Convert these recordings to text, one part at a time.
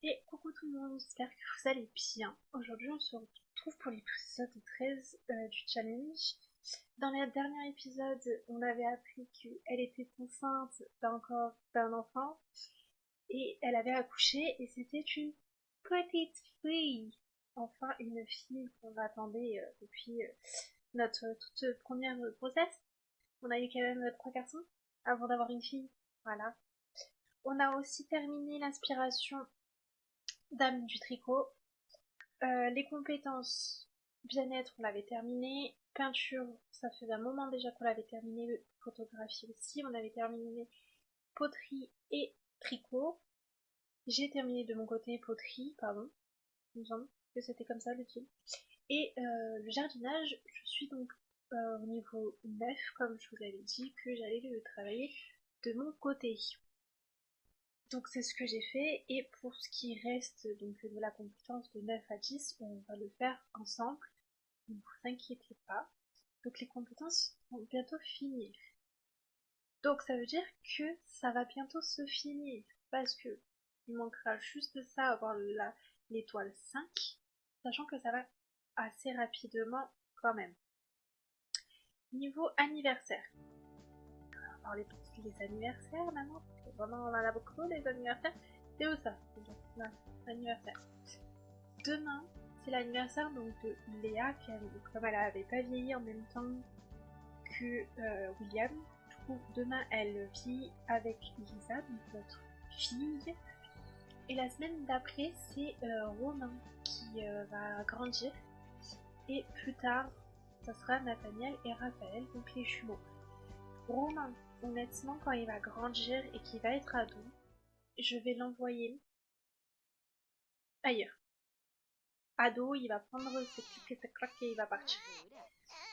Et coucou tout le monde, j'espère que vous allez bien. Aujourd'hui on se retrouve pour l'épisode 13 du challenge. Dans le dernier épisode, on avait appris qu'elle était enceinte d'un corps d'un enfant et elle avait accouché et c'était une petite fille. Enfin une fille qu'on attendait depuis notre toute première grossesse. On a eu quand même trois garçons avant d'avoir une fille. Voilà. On a aussi terminé l'inspiration Dame du tricot. Les compétences bien-être, on l'avait terminé. Peinture, ça faisait un moment déjà qu'on l'avait terminé. Photographie aussi, on avait terminé. Poterie et tricot. J'ai terminé de mon côté poterie, pardon. Il me semble que c'était comme ça le titre. Et le jardinage, je suis donc au niveau 9, comme je vous avais dit, que j'allais le travailler de mon côté. Donc c'est ce que j'ai fait, et pour ce qui reste donc de la compétence de 9 à 10, on va le faire ensemble, ne vous inquiétez pas. Donc les compétences vont bientôt finir. Donc ça veut dire que ça va bientôt se finir, parce que il manquera juste ça à avoir l'étoile 5, sachant que ça va assez rapidement quand même. Niveau anniversaire. On va parler des anniversaires maintenant, parce que vraiment on en a beaucoup des anniversaires. C'est où ça? L'anniversaire. Demain, c'est l'anniversaire donc de Léa, qui avait, comme elle avait pas vieilli en même temps que William. Du coup, demain, elle vit avec Lisa, donc notre fille. Et la semaine d'après, c'est Romain qui va grandir. Et plus tard, ça sera Nathaniel et Raphaël, donc les jumeaux. Romain, honnêtement, quand il va grandir et qu'il va être ado, je vais l'envoyer ailleurs. Ado, il va prendre ses clics et ses claques et il va partir.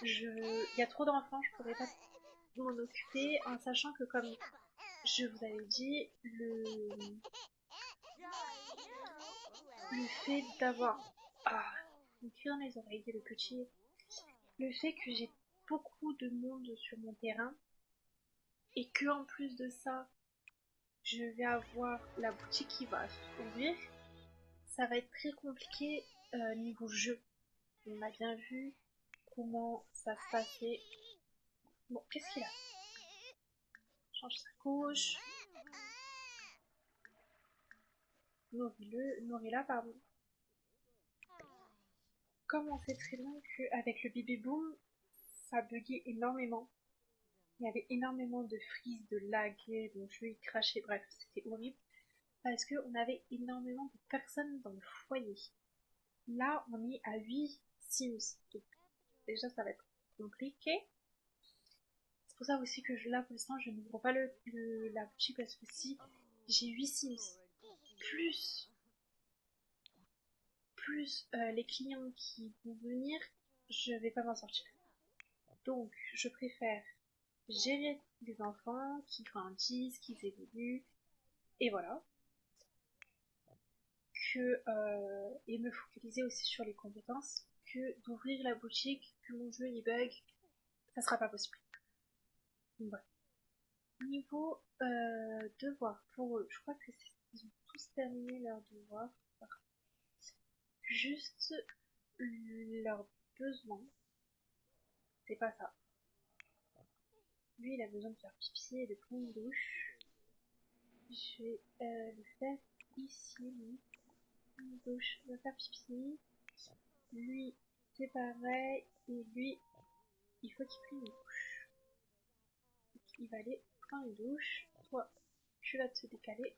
Il y a trop d'enfants, je pourrais pas m'en occuper, en sachant que, comme je vous avais dit, le fait d'avoir une cri dans les oreilles, le petit, le fait que j'ai beaucoup de monde sur mon terrain et que en plus de ça, je vais avoir la boutique qui va s'ouvrir, ça va être très compliqué niveau jeu. On a bien vu comment ça se passait. Bon, qu'est-ce qu'il a? Change sa couche. Nourris-la, pardon. Comme on sait très bien qu'avec le bébé boom, ça buguait énormément. Il y avait énormément de freeze, de lag, de jeu il crachait, bref, c'était horrible. Parce qu'on avait énormément de personnes dans le foyer. Là, on est à 8 Sims. Donc, déjà, ça va être compliqué. C'est pour ça aussi que là, pour l'instant, je n'ouvre pas la boutique, parce que si j'ai 8 Sims, plus, les clients qui vont venir, je vais pas m'en sortir. Donc, je préfère gérer les enfants qui grandissent, qui évoluent, et voilà, et me focaliser aussi sur les compétences, que d'ouvrir la boutique, que mon jeu y bug, ça sera pas possible. Donc, voilà. Niveau devoir pour eux, je crois que ils ont tous terminé leurs devoirs. Juste leurs besoins, c'est pas ça. Lui, il a besoin de faire pipi et de prendre une douche. Je vais le faire ici, lui. Une douche, il va faire pipi. Lui, c'est pareil. Et lui, il faut qu'il prenne une douche. Donc, il va aller prendre une douche. Toi, tu vas te décaler.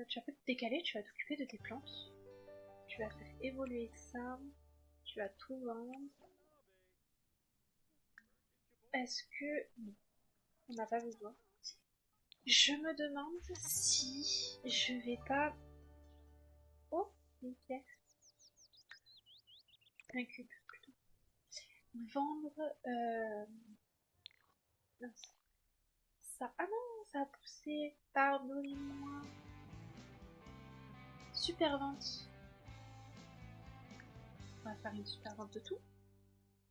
Tu vas pas te décaler, tu vas t'occuper de tes plantes. Tu vas faire évoluer ça. Tu vas tout vendre. Est-ce que... Non, on n'a pas besoin. Je me demande si je vais pas... Oh, une pièce. Un cube, plutôt. Vendre... Mince. Ça... Ah non, ça a poussé. Pardonnez-moi. Super vente. On va faire une super vente de tout.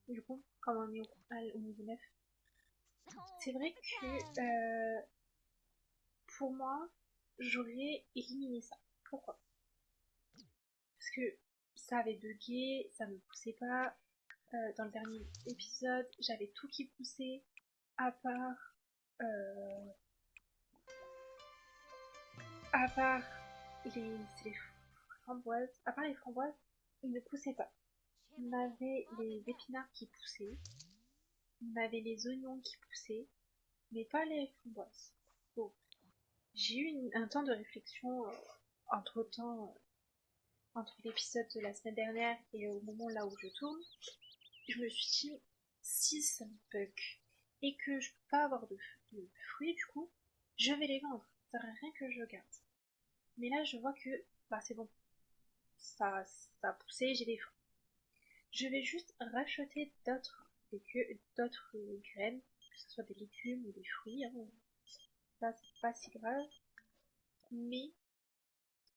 Du coup, comme on est au niveau 9. C'est vrai que pour moi, j'aurais éliminé ça. Pourquoi? Parce que ça avait bugué, ça me poussait pas. Dans le dernier épisode, j'avais tout qui poussait, à part, euh, à part les framboises. À part les framboises, ils ne poussaient pas. On avait les épinards qui poussaient, on avait les oignons qui poussaient, mais pas les framboises. Bon, j'ai eu un temps de réflexion entre temps, entre l'épisode de la semaine dernière et au moment là où je tourne. Je me suis dit, si ça me bug et que je peux pas avoir de fruits du coup, je vais les vendre. Ça sert à rien que je garde. Mais là, je vois que bah c'est bon, ça, ça a poussé, j'ai des fruits. Je vais juste racheter d'autres graines, que ce soit des légumes ou des fruits, hein. Ça c'est pas si grave, mais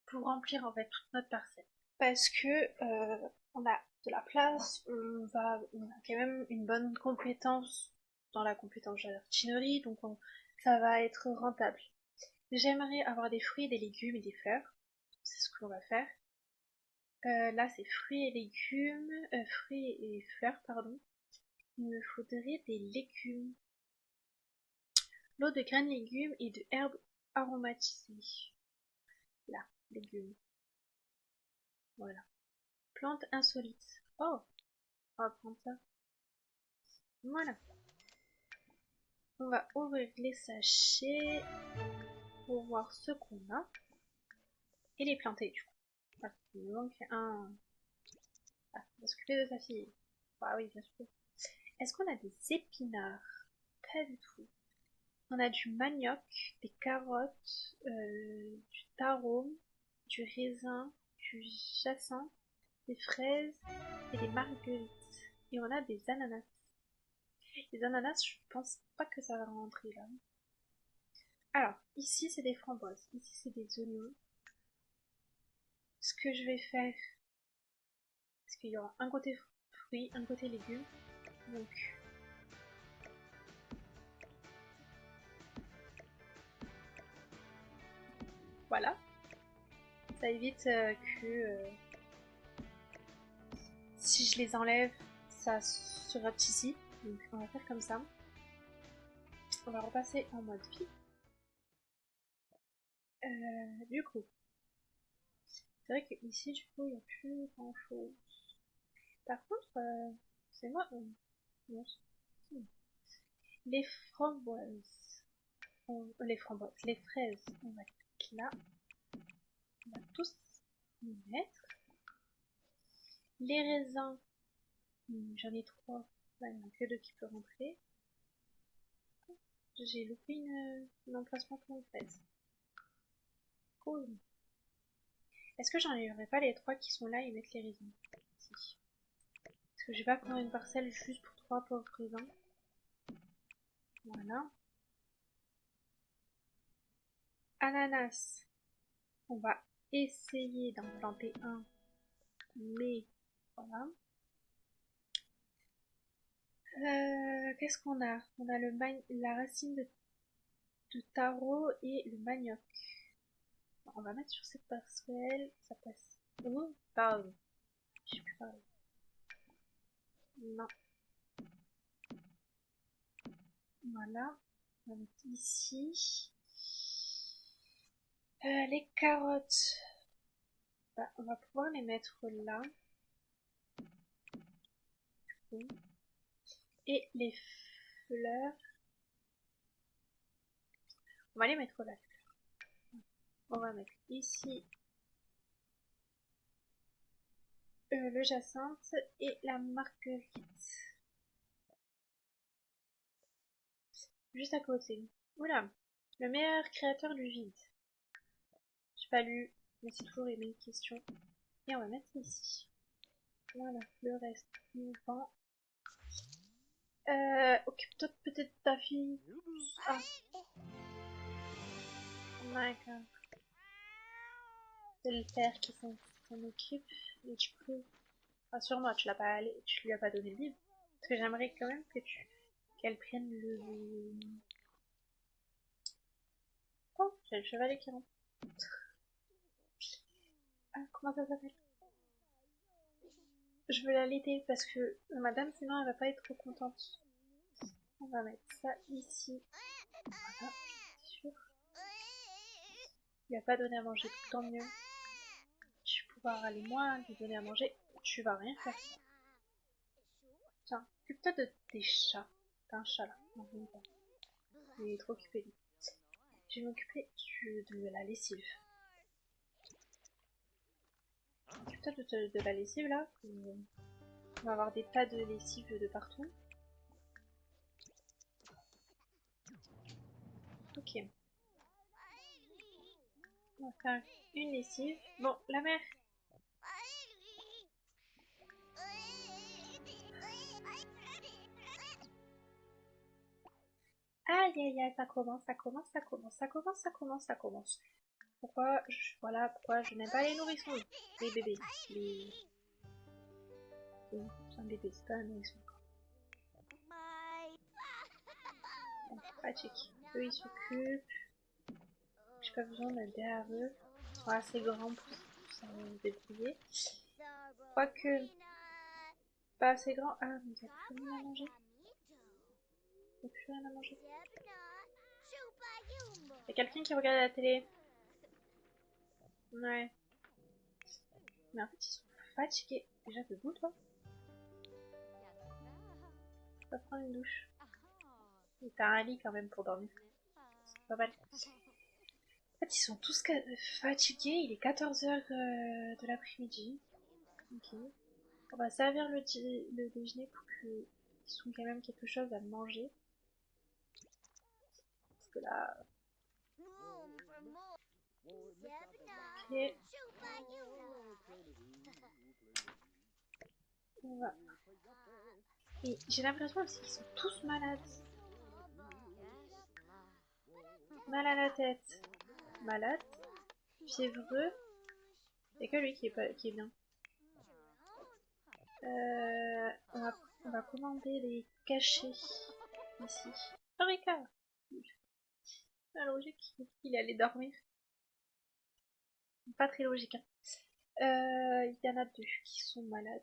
pour remplir en fait toute notre parcelle. Parce que on a de la place, on a quand même une bonne compétence dans la compétence jardinerie, donc ça va être rentable. J'aimerais avoir des fruits, des légumes et des fleurs. C'est ce que l'on va faire. Là, c'est fruits et légumes, fruits et fleurs, pardon. Il me faudrait des légumes. L'eau de graines légumes et de herbes aromatisées. Là, légumes. Voilà. Plantes insolites. Oh, on va prendre ça. Voilà. On va ouvrir les sachets pour voir ce qu'on a et les planter du coup. Voilà. Il nous manque un. Ah, on va s'occuper de sa fille. Ah oui, bien sûr. Est-ce qu'on a des épinards? Pas du tout. On a du manioc, des carottes, du taro, du raisin, du jacin, des fraises et des marguerites. Et on a des ananas. Les ananas, je pense pas que ça va rentrer là. Alors, ici c'est des framboises, ici c'est des oignons. Ce que je vais faire, parce qu'il y aura un côté fruits, un côté légumes. Donc, voilà. Ça évite que si je les enlève, ça se rate ici. Donc, on va faire comme ça. On va repasser en mode vie. Du coup, c'est vrai qu'ici, du coup, il n'y a plus grand chose. Par contre, c'est moi. Non, les framboises. Les fraises, on va mettre là. On va tous les mettre. Les raisins, j'en ai trois. Là, il n'y en a que deux qui peuvent rentrer. J'ai loupé un emplacement pour une fraise. Cool. Est-ce que j'enlèverai pas les trois qui sont là et mettre les raisins? Si. Parce que je vais pas prendre une parcelle juste pour trois pauvres raisins. Voilà. Ananas. On va essayer d'en planter un. Mais voilà. Qu'est-ce qu'on a? On a la racine de taro et le manioc. On va mettre sur cette parcelle. Ça passe. Oh, pardon. Je sais plus parler. Non. Voilà. On va mettre ici. Les carottes. Bah, on va pouvoir les mettre là. Et les fleurs. On va les mettre là. On va mettre ici le jacinthe et la marguerite. Juste à côté. Oula, le meilleur créateur du vide. J'ai pas lu, mais c'est toujours les mêmes questions. Et on va mettre ici. Voilà, le reste, on vend. Occupe-toi peut-être de ta fille. Ah, d'accord. C'est le père qui s'en occupe. Et du coup, rassure-moi, tu lui as pas donné le livre. Parce que j'aimerais quand même qu'elle prenne le. Oh, j'ai le chevalet qui rentre. Ah, comment ça s'appelle? Je veux l'allaiter parce que madame, sinon elle va pas être trop contente. On va mettre ça ici. Voilà, c'est sûr. Il va pas donner à manger, tant mieux. Tu vas pouvoir aller moi lui donner à manger. Tu vas rien faire. Tiens, occupe-toi de tes chats. T'as un chat là. Non, même pas. Il est trop occupé lui. Je vais m'occuper de la lessive. Occupe-toi de la lessive là. On va avoir des tas de lessive de partout. Ok. On va faire une lessive. Bon, la mère. Aïe aïe aïe, ça commence, ça commence, ça commence, ça commence, ça commence, ça commence. Voilà pourquoi je n'aime pas les nourrissons. Les bébés. Oui, c'est un bébé, c'est pas un nourrisson. Bon, pratique. Eux ils s'occupent. J'ai pas besoin d'être derrière eux. Ils sont assez grands pour se débrouiller. Quoique, pas assez grand. Ah, mais il n'y a plus rien à manger. Il n'y a plus rien à manger. Il y a quelqu'un qui regarde la télé. Ouais. Mais en fait, ils sont fatigués. Déjà debout, toi. Tu vas prendre une douche. Et t'as un lit quand même pour dormir. C'est pas mal. En fait, ils sont tous fatigués. Il est 14h de l'après-midi. Ok. On va servir le déjeuner pour qu'ils aient quand même quelque chose à manger. Parce que là... Ok. On va... Et j'ai l'impression aussi qu'ils sont tous malades. Mal à la tête. Malade. Fiévreux. Et que lui qui est bien. On va commander les cachets ici. Eureka! La logique, il allait dormir. Pas très logique. Hein. Il y en a deux qui sont malades.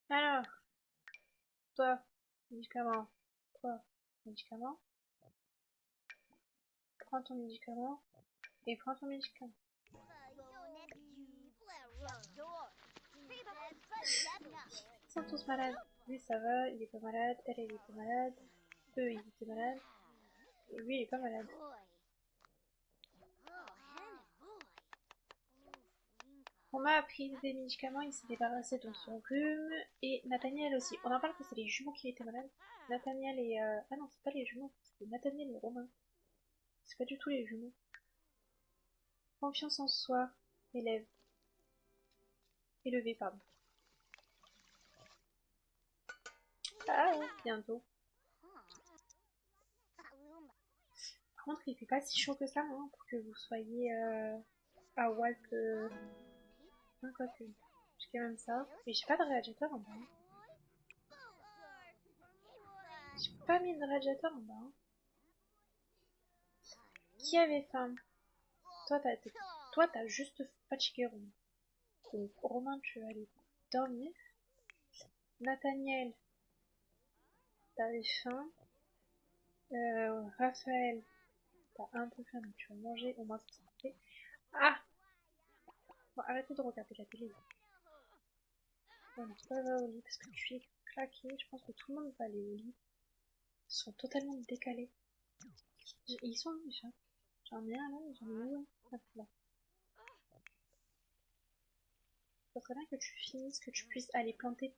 Alors, toi, médicament. Toi, médicament. Prends ton médicament. Et prends ton médicament. Ils sont tous malades. Lui, ça va, il est pas malade. Elle est pas malade. Eux, ils étaient malades. Et lui, il est pas malade. On m'a pris des médicaments, il s'est débarrassé de son rhume. Et Nathaniel aussi. On en parle que c'est les jumeaux qui étaient malades. Nathaniel et... Ah non, c'est pas les jumeaux. C'est Nathaniel et Romain. C'est pas du tout les jumeaux. Confiance en soi. Élève. Élevé, pardon. Ah, bientôt. Par contre, il fait pas si chaud que ça, hein, pour que vous soyez à Walp. Hein, quoi que. J'ai quand même ça. Mais j'ai pas de radiateur en bas. Hein. J'ai pas mis de radiateur en bas. Hein. Qui avait faim? Toi, t'as juste fatigué Romain. Donc, Romain, tu vas aller dormir. Nathaniel, t'avais faim. Raphaël, t'as un peu faim, donc tu vas manger. Au moins, ça sera fait. Ah! Bon, arrêtez de regarder la télé. Bon, toi, va au lit parce que tu es claqué. Je pense que tout le monde va aller au lit. Ils sont totalement décalés. Ils sont où, les chats? J'en ai un là, j'en ai où? Ah, là. Ça serait bien que tu finisses, que tu puisses aller planter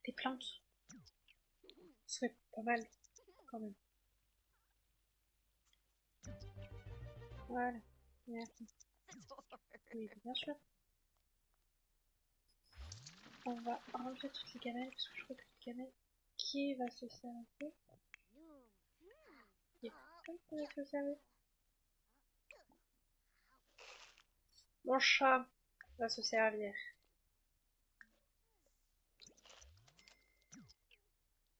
tes plantes. Ce serait pas mal, quand même. Voilà. Merci. Oui, bien sûr. On va ranger toutes les gamelles, parce que je crois que les gamelles, qui va se servir? Il y a personne qui va se servir. Mon chat va se servir.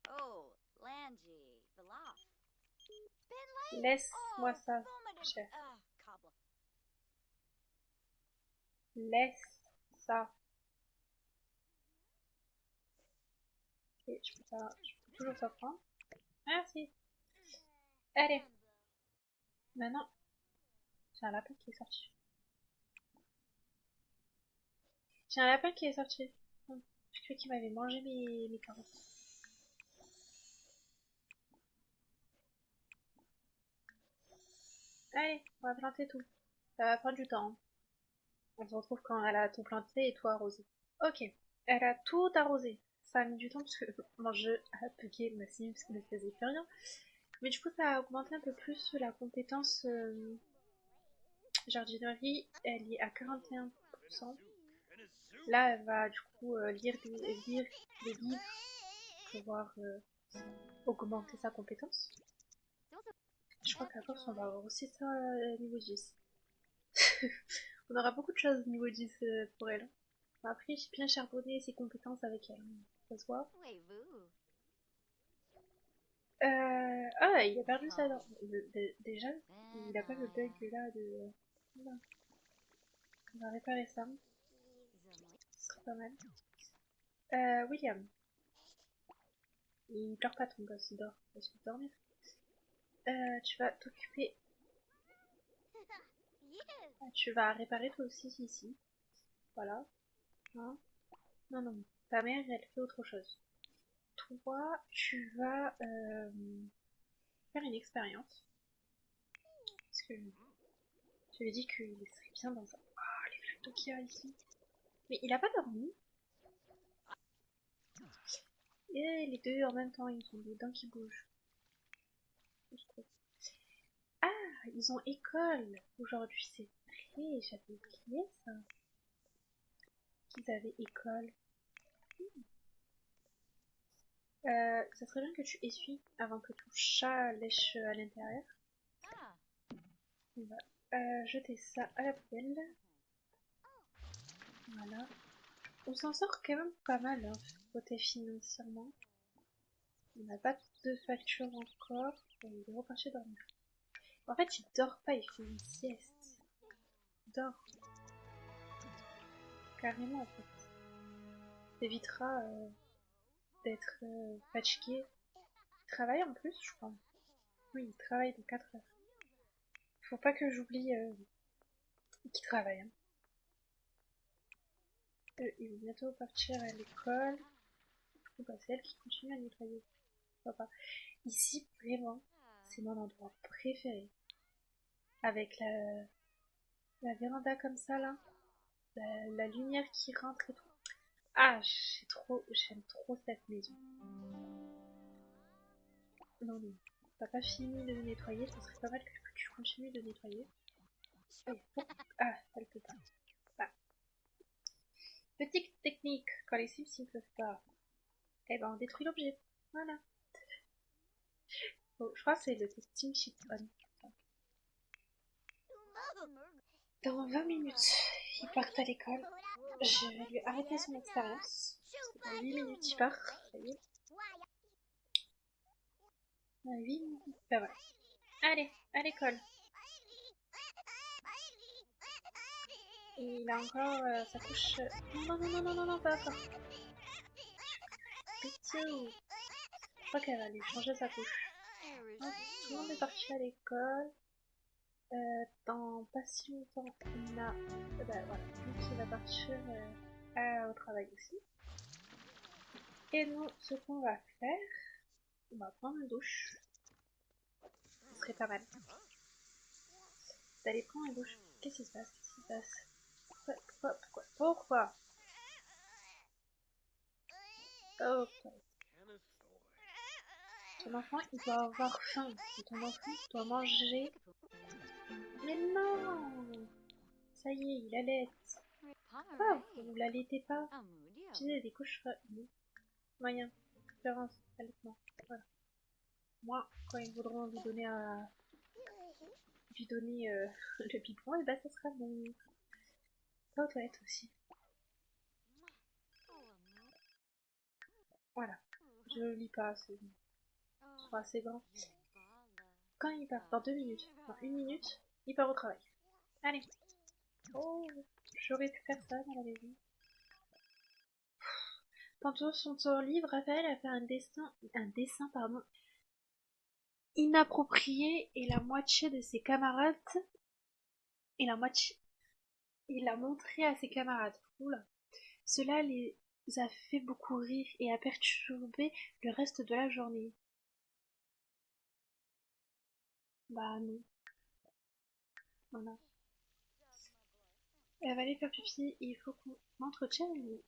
Oh, Langy, the loft. Laisse-moi ça, cher. Laisse ça. Et je peux pas, je peux toujours pas prendre. Merci. Allez, maintenant, j'ai un lapin qui est sorti. J'ai un lapin qui est sorti. Je croyais qu'il m'avait mangé mes carottes. Allez, on va planter tout. Ça va prendre du temps, hein. On se retrouve quand elle a tout planté et tout arrosé. Ok, elle a tout arrosé. Ça a mis du temps parce que mon jeu a bugué ma Sims qui ne faisait plus rien. Mais du coup, ça a augmenté un peu plus la compétence jardinerie. Elle est à 41%. Là, elle va du coup lire les livres pour pouvoir augmenter sa compétence. Je crois qu'à force, on va avoir aussi ça niveau 10. On aura beaucoup de choses niveau 10 pour elle. Après, j'ai bien charbonné ses compétences avec elle. Ça se voit. Ah, il a perdu sa dent. Déjà, il a pas le bug là de... Oula, on va réparer ça. Ce serait pas mal. William. Il pleure pas ton gosse, il dort. Il va dormir. Tu vas t'occuper... Tu vas réparer toi aussi ici. Voilà. Hein. Non, non. Ta mère, elle fait autre chose. Toi, tu vas faire une expérience. Parce que je lui ai dit qu'il serait bien dans un... Ah, les flaques d'eau qu'il y a ici. Mais il a pas dormi. Et les deux en même temps, ils ont des dents qui bougent. Ah, ils ont école. Aujourd'hui, c'est vrai. J'avais oublié ça. Qu'ils avaient école. Ça serait bien que tu essuies avant que ton chat lèche à l'intérieur. On va jeter ça à la poubelle. Voilà. On s'en sort quand même pas mal, hein, côté financièrement. On n'a pas de facture encore. Il est reparti dormir. En fait, il dort pas, il fait une sieste. Il dort. Carrément, en fait. Ça évitera d'être fatigué. Il travaille en plus, je crois. Oui, il travaille de 4 heures. Faut pas que j'oublie qu'il travaille, hein. Il va bientôt partir à l'école. Du coup, bah, c'est elle qui continue à nettoyer. Pourquoi pas. Ici, vraiment, c'est mon endroit préféré. Avec la véranda comme ça, là. La lumière qui rentre et tout. Ah, j'aime trop cette maison. Non, non. T'as pas fini de nettoyer, ce serait pas mal que tu continues de nettoyer. Allez, hop. Ah, elle peut pas. Ah. Petite technique, quand les Sims ne peuvent pas, eh ben on détruit l'objet. Voilà. Bon, je crois que c'est le testing sheet on. Dans 20 minutes, ils partent à l'école. Je vais lui arrêter son expérience. Parce que dans 8 minutes, il part. Ça y est. Dans 8 minutes, bah voilà. Allez, à l'école. Et il a encore sa couche. Non, non, non, non, non, non, pas encore. Pitié. Je crois qu'elle va lui changer sa couche. Hop, tout le monde est parti à l'école. Dans pas si longtemps, on a. Bah voilà, lui qui va partir au travail aussi. Et nous, ce qu'on va faire, on va prendre une douche. Ce serait pas mal. D'aller prendre une douche. Qu'est-ce qui se passe? Qu'est-ce qui se passe? Pourquoi? Oh, ton enfant, il doit avoir faim. Et ton enfant doit manger. Mais non! Ça y est, il allait. Pourquoi vous l'allaitez pas? Utilisez des couches moyen. Préférence, allaitement. Voilà. Moi, quand ils voudront lui donner le biberon, et bah ça sera bon. Pas aux toilettes aussi. Voilà. Je lis pas assez. Ce sera assez grand. Quand il part? Dans 2 minutes. Dans 1 minute, il part au travail. Allez. Oh, j'aurais pu faire ça dans la maison. Tantôt son tour libre, Raphaël a fait un dessin pardon, inapproprié et la moitié de ses camarades et la moitié il a montré à ses camarades. Oula. Cela les a fait beaucoup rire et a perturbé le reste de la journée. Bah non, voilà. Elle va aller faire pipi et il faut qu'on entretienne le...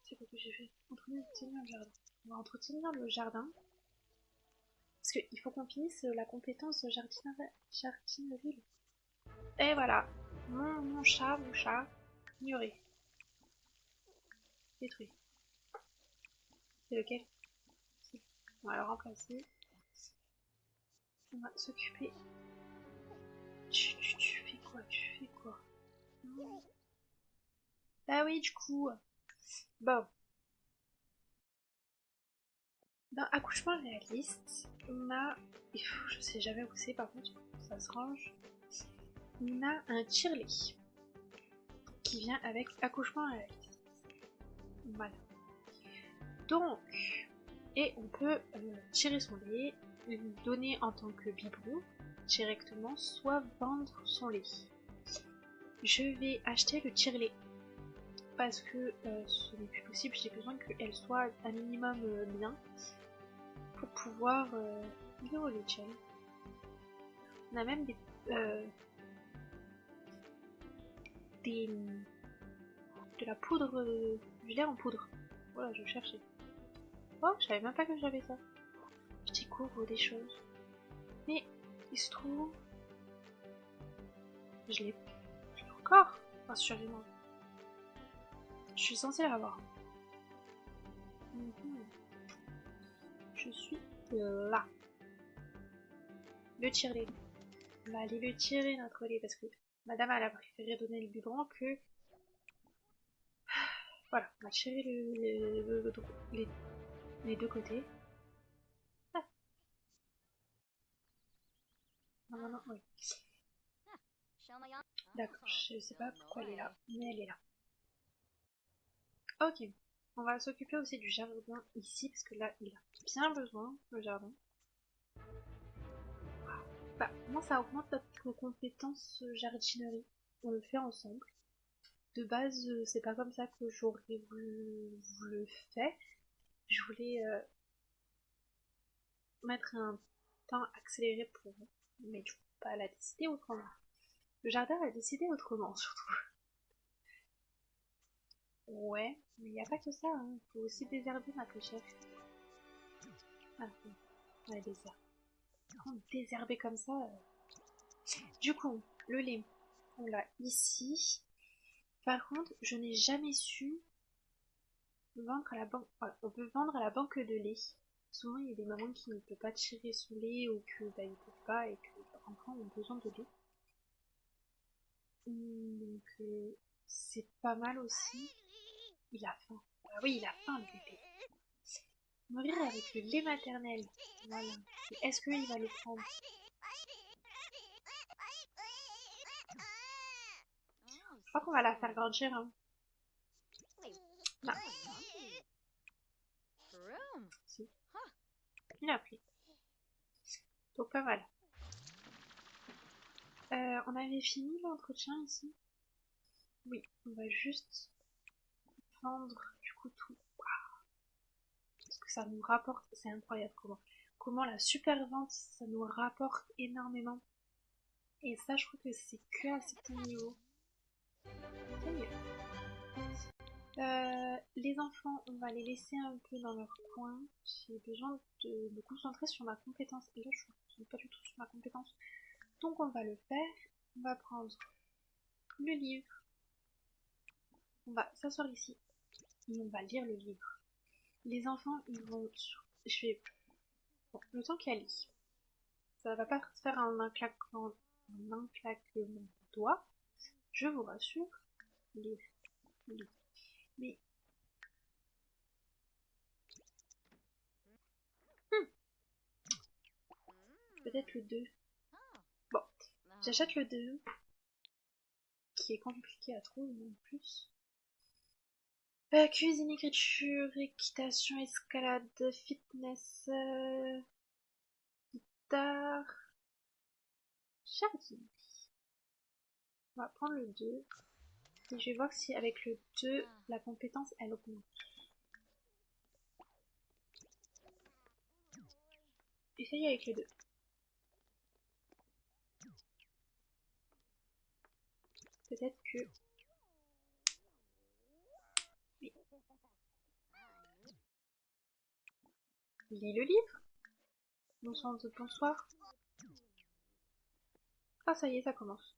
C'est quoi que j'ai fait? Entretenir le jardin. On va entretenir le jardin. Parce qu'il faut qu'on finisse la compétence jardinerie. Et voilà. Mon chat, ignoré. Détruit. C'est lequel? On va le remplacer. On va s'occuper. Tu fais quoi? Tu fais quoi? Bah oui, du coup. Bon. Dans accouchement réaliste, on a... Je sais jamais où c'est par contre, ça se range. On a un tirelet qui vient avec accouchement réaliste. Voilà. Donc, et on peut tirer son lait, lui donner en tant que biberon directement, soit vendre son lait. Je vais acheter le tire-lait parce que ce n'est plus possible, j'ai besoin qu'elle soit un minimum bien pour pouvoir vivre le tire. On a même de la poudre, du lait en poudre. Voilà, je cherchais. Oh, je savais même pas que j'avais ça. Je découvre des choses. Mais il se trouve, je l'ai encore, assurément. Je suis censée l'avoir. Je suis là. Le tire-lait. On va aller le tirer notre lait parce que madame elle a préféré donner le biberon que... Voilà, on va tirer les deux côtés. Ah. Non, non, oui. D'accord, je sais pas pourquoi elle est là, mais elle est là. Ok, on va s'occuper aussi du jardin ici parce que là il a bien besoin, le jardin. Bah, moi ça augmente notre compétence jardinerie. On le fait ensemble. De base, c'est pas comme ça que j'aurais voulu le faire. Je voulais mettre un temps accéléré pour vous, mais du coup, pas elle a décidé autrement. Le jardin a décidé autrement, surtout. Ouais, mais il n'y a pas que ça, hein. Il faut aussi désherber ma chère. Ah, on va désherber. Désherber comme ça. Du coup, le lait, on l'a ici. Par contre, je n'ai jamais su vendre à la banque. Voilà, on peut vendre à la banque de lait. Souvent, il y a des mamans qui ne peuvent pas tirer son lait ou que bah, ils ne peuvent pas et que leurs enfants ont besoin de lait. Donc, c'est pas mal aussi. Il a faim. Ah oui, il a faim, le bébé. Nourrir avec le lait maternel. Voilà. Est-ce qu'il va le prendre? Je crois qu'on va la faire grandir. Hein. Non. Si. Il a pris. Donc pas mal. On avait fini l'entretien ici? Oui, on va juste vendre du coup tout. Parce que ça nous rapporte, c'est incroyable comment la super vente, ça nous rapporte énormément. Et ça, je crois que c'est que à certains niveaux. C'est mieux. Les enfants, on va les laisser un peu dans leur coin. J'ai besoin de me concentrer sur ma compétence. Et là, je ne suis pas du tout sur ma compétence. Donc, on va le faire. On va prendre le livre. On va s'asseoir ici. Et on va lire le livre. Les enfants, ils vont... Je vais... Bon, le temps qu'elle lit. Ça va pas se faire en un claquement de doigts. Je vous rassure. Lire. Lire. Mais... peut-être le 2. J'achète le 2, qui est compliqué à trouver en plus. Cuisine, écriture, équitation, escalade, fitness, guitare, jardin. On va prendre le 2. Et je vais voir si avec le 2, la compétence elle augmente. Essayez avec le 2. Peut-être que... Oui. Lis le livre. Bonsoir. Ah ça y est, ça commence.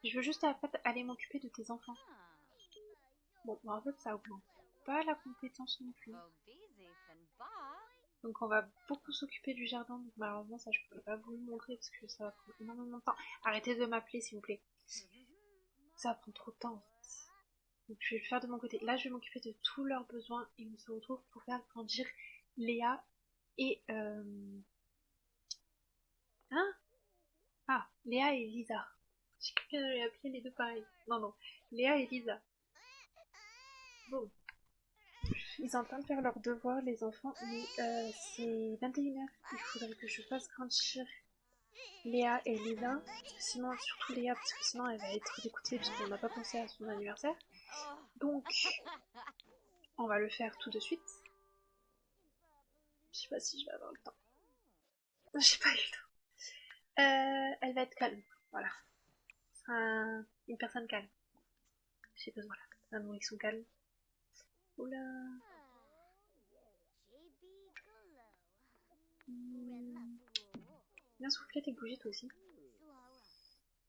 Je veux juste aller m'occuper de tes enfants. Bon, en fait ça augmente pas la compétence non plus. Donc on va beaucoup s'occuper du jardin. Donc malheureusement ça je pourrais pas vous le montrer parce que ça va prendre énormément de temps. Arrêtez de m'appeler s'il vous plaît. Ça va prendre trop de temps en fait. Donc je vais le faire de mon côté. Là je vais m'occuper de tous leurs besoins et on se retrouve pour faire grandir Léa et... Hein? Ah, Léa et Lisa. J'ai cru qu'elle allait appeler les deux pareil. Non. Léa et Lisa. Bon. Ils sont en train de faire leurs devoirs, les enfants, mais c'est 21h. Il faudrait que je fasse grandir Léa et Lila. Sinon, surtout Léa, parce que sinon elle va être dégoûtée, puisqu'on n'a pas pensé à son anniversaire. Donc, on va le faire tout de suite. Je sais pas si je vais avoir le temps. J'ai pas eu le temps. Elle va être calme, voilà. Une personne calme. J'ai besoin là. Un nourrisson calme. Oula. Bien souffler tes bougies toi aussi.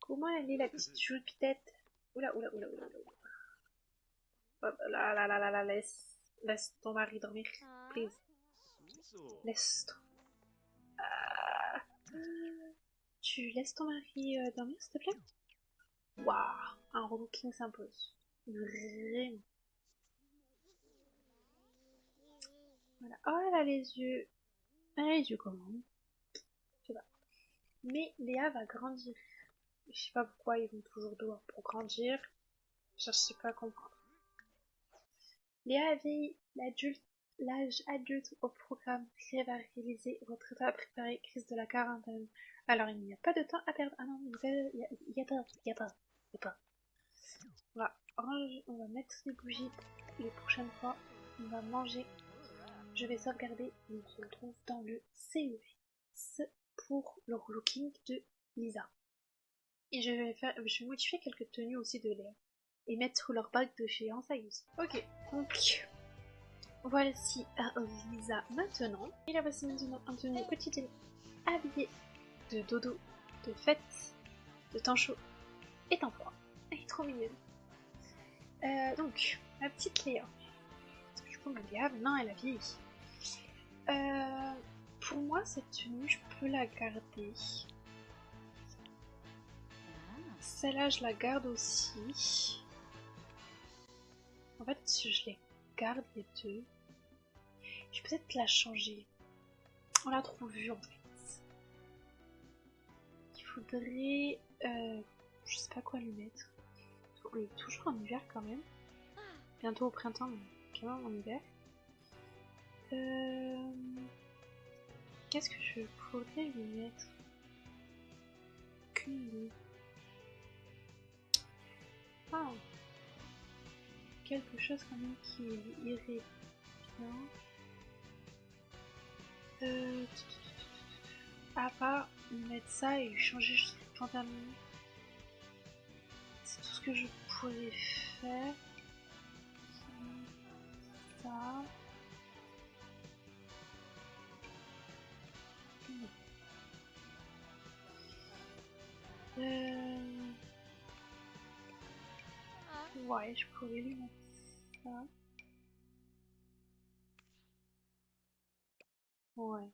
Comment elle est la petite choupitette? Oula. Hop, là, laisse ton mari dormir, please. Laisse ton... Ah. Tu laisses ton mari dormir, s'il te plaît? Waouh, un robot king s'impose. Vraiment. Voilà. Oh, elle a les yeux. Elle a les yeux comment? Je sais pas. Mais Léa va grandir. Je sais pas pourquoi ils vont toujours dehors pour grandir. Je sais pas comprendre. Léa avait l'âge adulte au programme. Rêve à réaliser, retraite à préparer, crise de la quarantaine. Alors il n'y a pas de temps à perdre. Ah non, il y a pas. On va mettre les bougies les prochaines fois. On va manger. Je vais sauvegarder. On se retrouve dans le CES pour le relooking de Lisa. Et je vais modifier quelques tenues aussi de Léa. Et mettre leur bague de fiançailles aussi. Ok, donc voici Lisa maintenant. Et la voici maintenant en tenue quotidienne, habillée de dodo, de fête, de temps chaud et temps froid. Elle est trop mignonne. Donc, ma petite Léa. Je trouve que Léa, maintenant elle a vieilli. Pour moi, cette tenue, je peux la garder. Celle-là, je la garde aussi. En fait, si je les garde les deux, je vais peut-être la changer. On l'a trop vue en fait. Il faudrait... je sais pas quoi lui mettre. On est toujours en hiver quand même. Bientôt au printemps, mais quand même en hiver. Qu'est-ce que je pourrais lui mettre? Ah, quelque chose quand même qui irait bien. À part mettre ça et changer juste le pantalon. C'est tout ce que je pourrais faire. Ça. Ouais, je pourrais lui mettre ça. Ouais.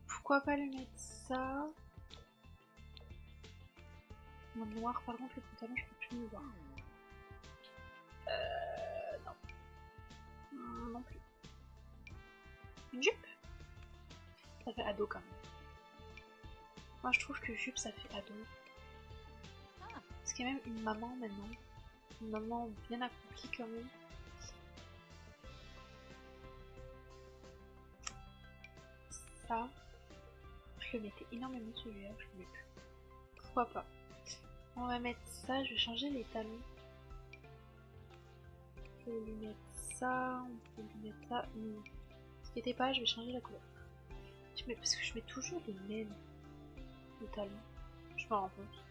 Pourquoi pas lui mettre ça? En noir, par contre, le pantalon, je peux plus le voir. Non. fait ado quand même. Moi je trouve que jupe ça fait ado. C'est quand même une maman maintenant. Une maman bien accomplie quand même. Ça, je le mettais énormément celui-là, je le mets plus. Pourquoi pas? On va mettre ça, je vais changer les talons. Je vais lui mettre ça, on peut lui mettre ça. Non. N'inquiétez pas, je vais changer la couleur. Parce que je mets toujours les mêmes talons. Je m'en rends compte.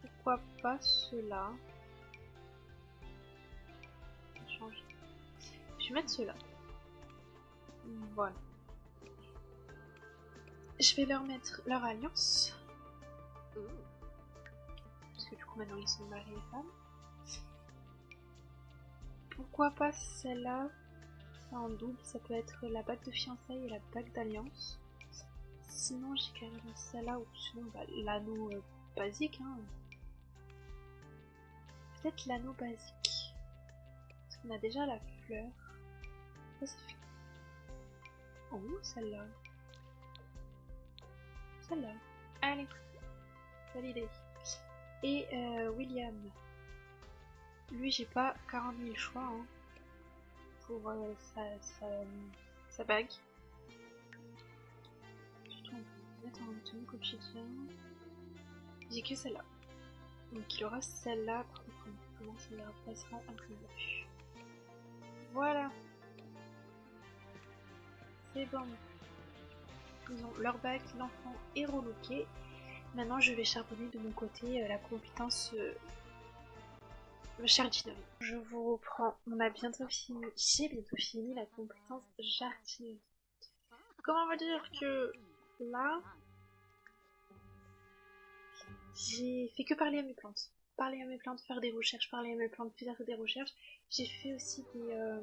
Pourquoi pas ceux-là? Changer. Je vais mettre ceux-là. Voilà. Je vais leur mettre leur alliance. Parce que du coup maintenant ils sont mariés et femmes. Pourquoi pas celle-là? Ça en double, ça peut être la bague de fiançailles et la bague d'alliance. Sinon j'ai carrément celle-là ou sinon bah, l'anneau basique. Hein. Peut-être l'anneau basique. Parce qu'on a déjà la fleur. Ça fait... Oh celle-là. Celle-là. Allez. Validé. Et William. Lui j'ai pas 40 000 choix hein, pour sa bague. Surtout on peut mettre en tenue quotidien. J'ai que celle-là. Donc il aura celle-là, par contre comment ça la replacera un peu mieux. Voilà. C'est bon. Ils ont leur bague, l'enfant est relooké. Maintenant je vais charbonner de mon côté la compétence jardinerie. Je vous reprends, on a bientôt fini, j'ai bientôt fini la compétence jardinerie. Comment on va dire que là, j'ai fait que parler à mes plantes. Parler à mes plantes, faire des recherches, parler à mes plantes, faire des recherches. J'ai fait aussi des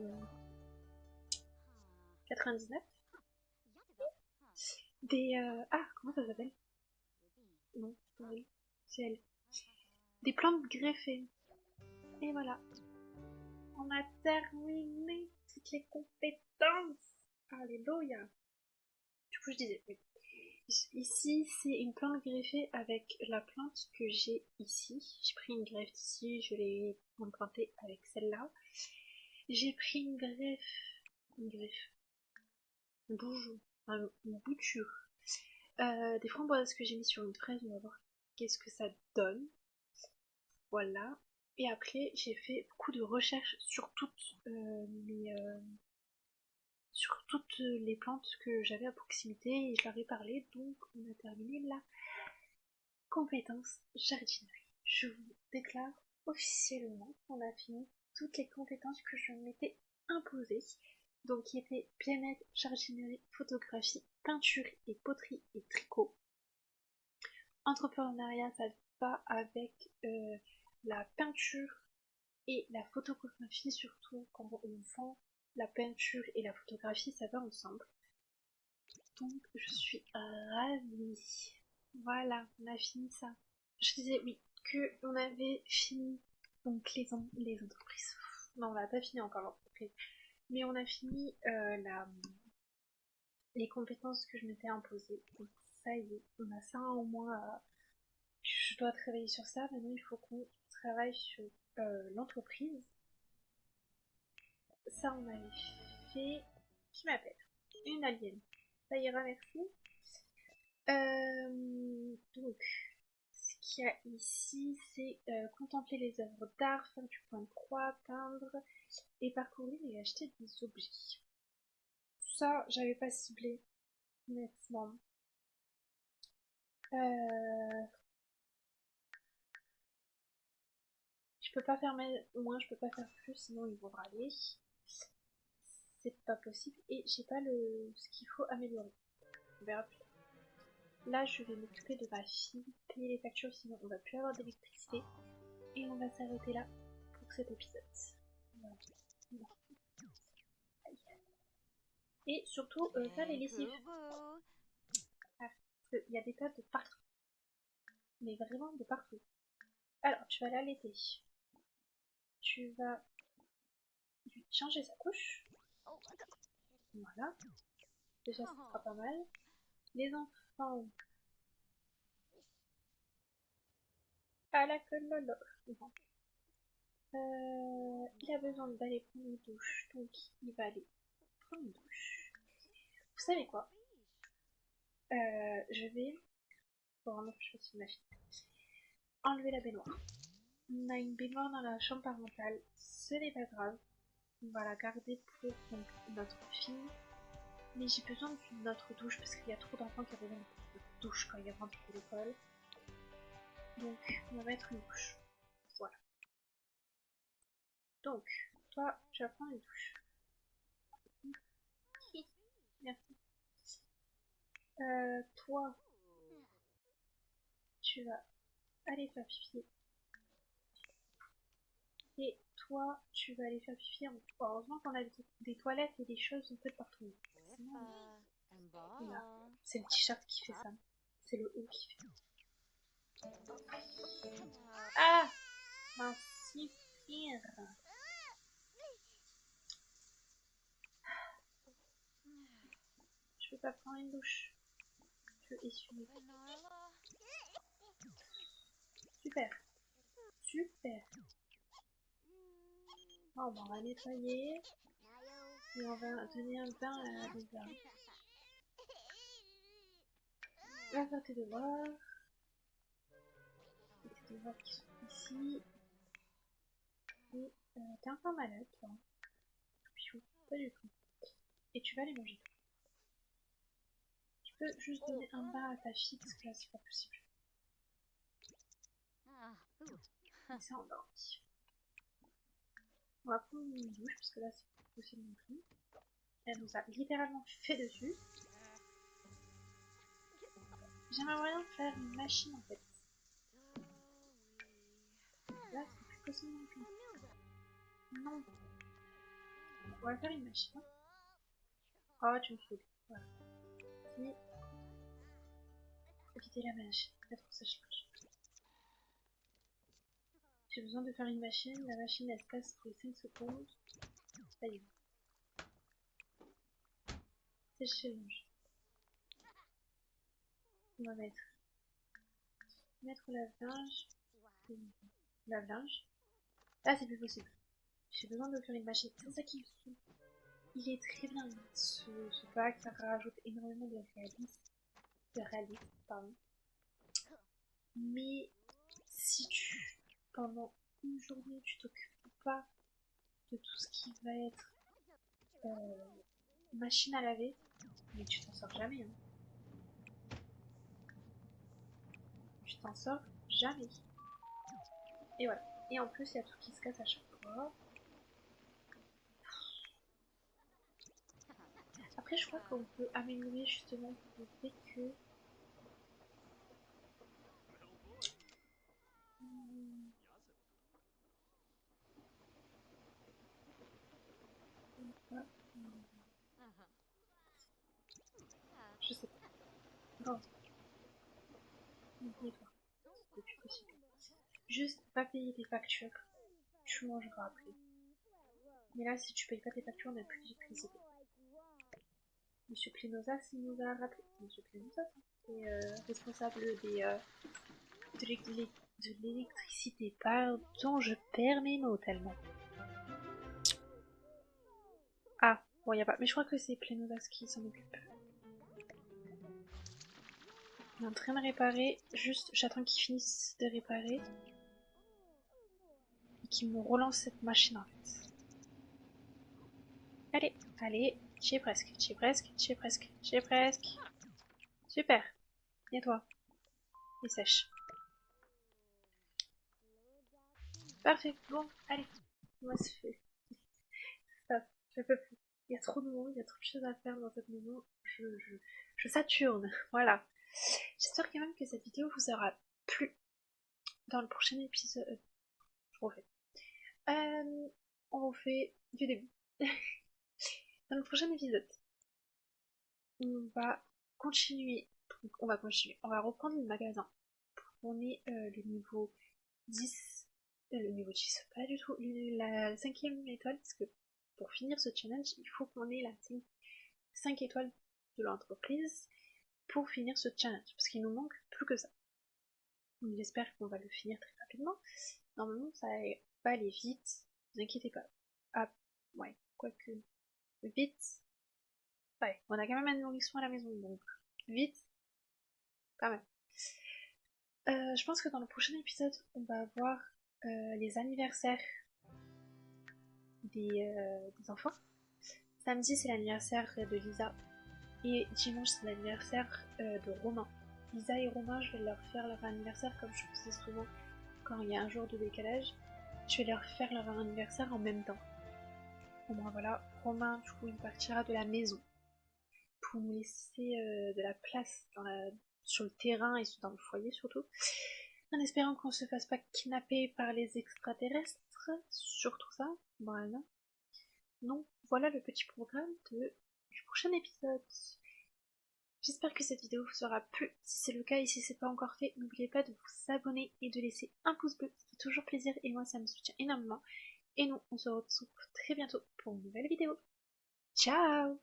99. Des ah, comment ça s'appelle? Non, c'est pas elle. C'est elle. Des plantes greffées. Et voilà. On a terminé toutes les compétences. Alléluia. Du coup, je disais, oui. Ici, c'est une plante greffée avec la plante que j'ai ici. J'ai pris une greffe d'ici, je l'ai implantée avec celle-là. J'ai pris une boujou, une bouture. Des framboises que j'ai mis sur une fraise, on va voir qu'est-ce que ça donne. Voilà. Et après, j'ai fait beaucoup de recherches sur toutes les plantes que j'avais à proximité et je leur ai parlé, donc on a terminé la compétence jardinerie. Je vous déclare officiellement qu'on a fini toutes les compétences que je m'étais imposées, donc qui étaient bien-être, jardinerie, photographie, peinture et poterie et tricot. Entrepreneuriat, ça va avec la peinture et la photographie, surtout quand on vend la peinture et la photographie, ça va ensemble. Donc je suis ravie. Voilà, on a fini ça. Je disais oui, que on avait fini donc les entreprises. Non, on n'a pas fini encore l'entreprise. Mais on a fini les compétences que je m'étais imposées. Donc ça y est, on a ça au moins. Je dois travailler sur ça. Maintenant, il faut qu'on travaille sur l'entreprise. Ça, on avait fait. Qui m'appelle? Une alien. Ça ira, merci. Donc, ce qu'il y a ici, c'est contempler les œuvres d'art, faire du point de croix, peindre et parcourir et acheter des objets. Ça, j'avais pas ciblé, honnêtement. Je peux pas faire moins, je peux pas faire plus, sinon ils vont râler. C'est pas possible et j'ai pas ce qu'il faut améliorer. On verra plus. Là, je vais m'occuper de ma fille, payer les factures, sinon on va plus avoir d'électricité. Et on va s'arrêter là pour cet épisode. Voilà. Et surtout, faire les lessives. Parce qu'il y a des tas de partout. Mais vraiment de partout. Alors, tu vas l'allaiter. Tu vas lui changer sa couche. Voilà. Déjà, ça sera pas mal. Les enfants. À la colonne. Bon. Il a besoin d'aller prendre une douche, donc il va aller prendre une douche. Vous savez quoi? Je vais, faut vraiment que je fasse une machine, enlever la baignoire. On a une baignoire dans la chambre parentale, ce n'est pas grave. On va la garder pour donc, notre fille. Mais j'ai besoin d'une autre douche parce qu'il y a trop d'enfants qui ont besoin de douche quand ils rentrent de l'école. Donc, on va mettre une douche. Voilà. Donc, toi, tu vas prendre une douche. Merci. Toi, tu vas aller faire pipi. Et toi, tu vas aller faire pipi. Heureusement qu'on a des toilettes et des choses un peu partout. Sinon, voilà. C'est le t-shirt qui fait ça. C'est le haut qui fait ça. Ah! Mince, pire. Je peux pas prendre une douche. Je peux essuyer. Super. Super. Bon, on va nettoyer. Et on va donner un bain à Lisa. Va faire tes devoirs. Et tes devoirs qui sont ici. Et t'es encore malade, toi. Piou, pas du tout. Et tu vas aller manger. Tu peux juste donner un bain à ta fille parce que là c'est pas possible. Il s'est endormi. On va prendre une douche parce que là c'est pas possible non plus. Elle nous a littéralement fait dessus. J'aimerais bien faire une machine en fait. Là c'est plus possible non plus. Non. On va faire une machine. Oh tu me saoules. Voilà. Et éviter la machine. Peut-être que ça change. J'ai besoin de faire une machine. La machine elle se passe pour les 5 secondes. Ça y est. Sécher le linge. On va mettre lave-linge. Lave-linge. Là c'est plus possible. J'ai besoin de faire une machine. C'est ça qui me saoule. Il est très bien ce pack, ça rajoute énormément de réalisme, pardon. Mais si pendant une journée, tu t'occupes pas de tout ce qui va être machine à laver, mais tu t'en sors jamais. Hein. Tu t'en sors jamais. Et voilà. Et en plus, il y a tout qui se casse à chaque fois. Après, je crois qu'on peut améliorer justement le fait que... Je sais pas. Bon, n'oublie pas. C'est plus possible. Juste pas payer tes factures. Tu mangeras après. Mais là, si tu payes pas tes factures, on n'a plus d'électricité. Monsieur Clénosas, il nous a rappelé. Monsieur Clénosas, c'est responsable de l'électricité. Pardon, je perds mes mots tellement. Ah, bon, y a pas. Mais je crois que c'est Clénosas qui s'en occupe. Il est en train de réparer. Juste, j'attends qu'il finisse de réparer. Et qu'il me relance cette machine en fait. Allez, allez, j'y ai presque, j'y ai presque, j'y ai presque, j'y ai presque. Super. Et toi? Il sèche. Parfait. Bon, allez. Moi, c'est fait. Stop. Je peux plus. Il y a trop de monde, il y a trop de choses à faire dans cette maison. Je saturne. Voilà. J'espère quand même que cette vidéo vous aura plu. Dans le prochain épisode, je refais. On refait du début. Dans le prochain épisode, on va continuer. On va reprendre le magasin. On est le niveau 10. Le niveau 10, pas du tout. La 5e étoile, parce que pour finir ce challenge, il faut qu'on ait la 5 étoiles de l'entreprise pour finir ce challenge, parce qu'il nous manque plus que ça. Donc j'espère qu'on va le finir très rapidement. Normalement ça va aller vite, ne vous inquiétez pas. Ah, ouais, quoique, vite, ouais, on a quand même un nourrisson à la maison, donc vite, quand même. Je pense que dans le prochain épisode, on va voir les anniversaires des enfants. Samedi, c'est l'anniversaire de Lisa. Et dimanche, c'est l'anniversaire de Romain. Lisa et Romain, je vais leur faire leur anniversaire comme je faisais souvent quand il y a un jour de décalage. Je vais leur faire leur anniversaire en même temps. Au moins voilà, Romain, du coup, il partira de la maison pour nous laisser de la place sur le terrain et dans le foyer surtout. En espérant qu'on se fasse pas kidnapper par les extraterrestres, surtout ça, voilà. Donc voilà le petit programme du prochain épisode. J'espère que cette vidéo vous aura plu. Si c'est le cas et si c'est pas encore fait, n'oubliez pas de vous abonner et de laisser un pouce bleu, ça fait toujours plaisir et moi ça me soutient énormément. Et nous, on se retrouve très bientôt pour une nouvelle vidéo. Ciao!